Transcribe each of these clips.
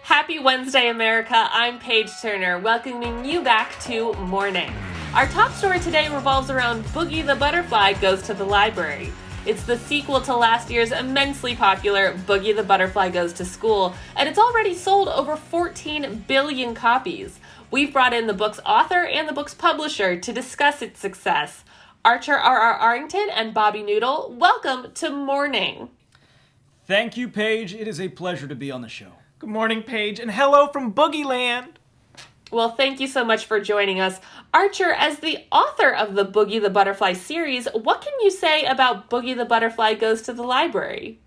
Happy Wednesday, America. I'm Paige Terner, welcoming you back to Morning. Our top story today revolves around Boogie the Butterfly Goes to the Library. It's the sequel to last year's immensely popular Boogie the Butterfly Goes to School, and it's already sold over 14 billion copies. We've brought in the book's author and the book's publisher to discuss its success. Archer R.R. Arrington and Bobby Noodle, welcome to Morning. Thank you, Paige. It is a pleasure to be on the show. Good morning, Paige, and hello from Boogie Land. Well, thank you so much for joining us. Archer, as the author of the Boogie the Butterfly series, what can you say about Boogie the Butterfly Goes to the Library?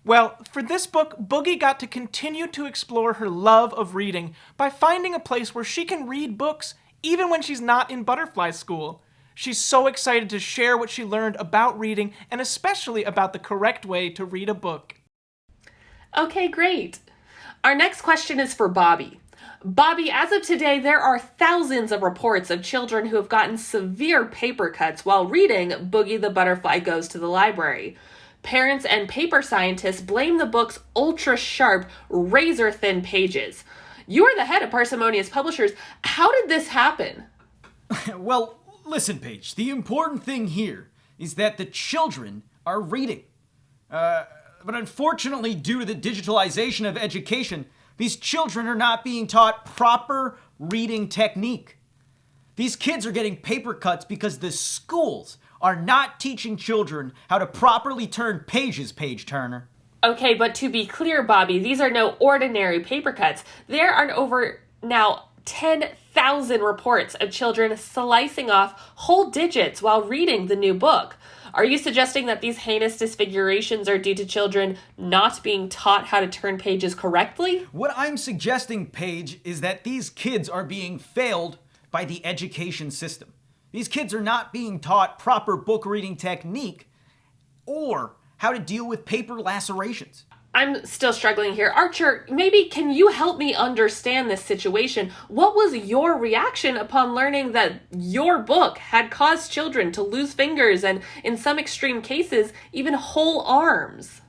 Well, for this book, Boogie got to continue to explore her love of reading by finding a place where she can read books even when she's not in butterfly school. She's so excited to share what she learned about reading and especially about the correct way to read a book. Okay, great. Our next question is for Bobby. Bobby, as of today, there are thousands of reports of children who have gotten severe paper cuts while reading Boogie the Butterfly Goes to the Library. Parents and paper scientists blame the book's ultra-sharp, razor-thin pages. You are the head of Parsimonious Publishers. How did this happen? Well, listen, Paige, the important thing here is that the children are reading. But unfortunately, due to the digitalization of education, these children are not being taught proper reading technique. These kids are getting paper cuts because the schools are not teaching children how to properly turn pages, Paige Terner. Okay, but to be clear, Bobby, these are no ordinary paper cuts. There are over now 10,000 reports of children slicing off whole digits while reading the new book. Are you suggesting that these heinous disfigurations are due to children not being taught how to turn pages correctly? What I'm suggesting, Paige, is that these kids are being failed by the education system. These kids are not being taught proper book reading technique or how to deal with paper lacerations. I'm still struggling here. Archer, maybe can you help me understand this situation? What was your reaction upon learning that your book had caused children to lose fingers and, in some extreme cases, even whole arms?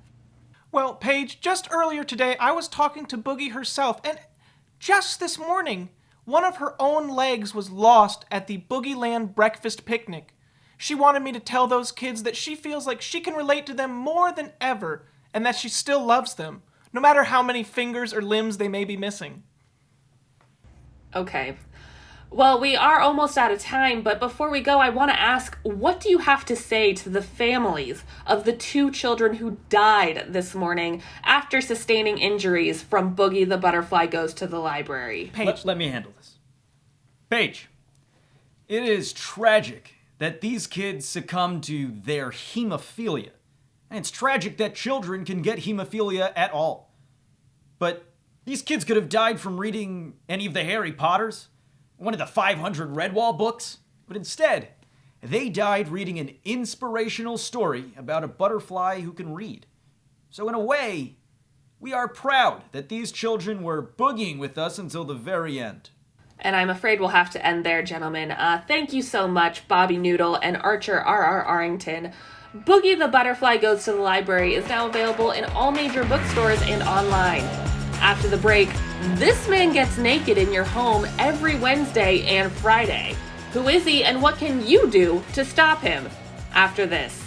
Well, Paige, just earlier today, I was talking to Boogie herself, and just this morning, one of her own legs was lost at the Boogie Land breakfast picnic. She wanted me to tell those kids that she feels like she can relate to them more than ever, and that she still loves them, no matter how many fingers or limbs they may be missing. Okay. Well, we are almost out of time, but before we go, I want to ask, what do you have to say to the families of the two children who died this morning after sustaining injuries from Boogie the Butterfly Goes to the Library? Paige, let me handle this. Paige, it is tragic that these kids succumb to their hemophilia. And it's tragic that children can get hemophilia at all. But these kids could have died from reading any of the Harry Potters, one of the 500 Redwall books, but instead, they died reading an inspirational story about a butterfly who can read. So in a way, we are proud that these children were boogieing with us until the very end. And I'm afraid we'll have to end there, gentlemen. Thank you so much, Bobby Noodle and Archer R.R. Arrington. Boogie the Butterfly Goes to the Library is now available in all major bookstores and online. After the break, this man gets naked in your home every Wednesday and Friday. Who is he and what can you do to stop him? After this.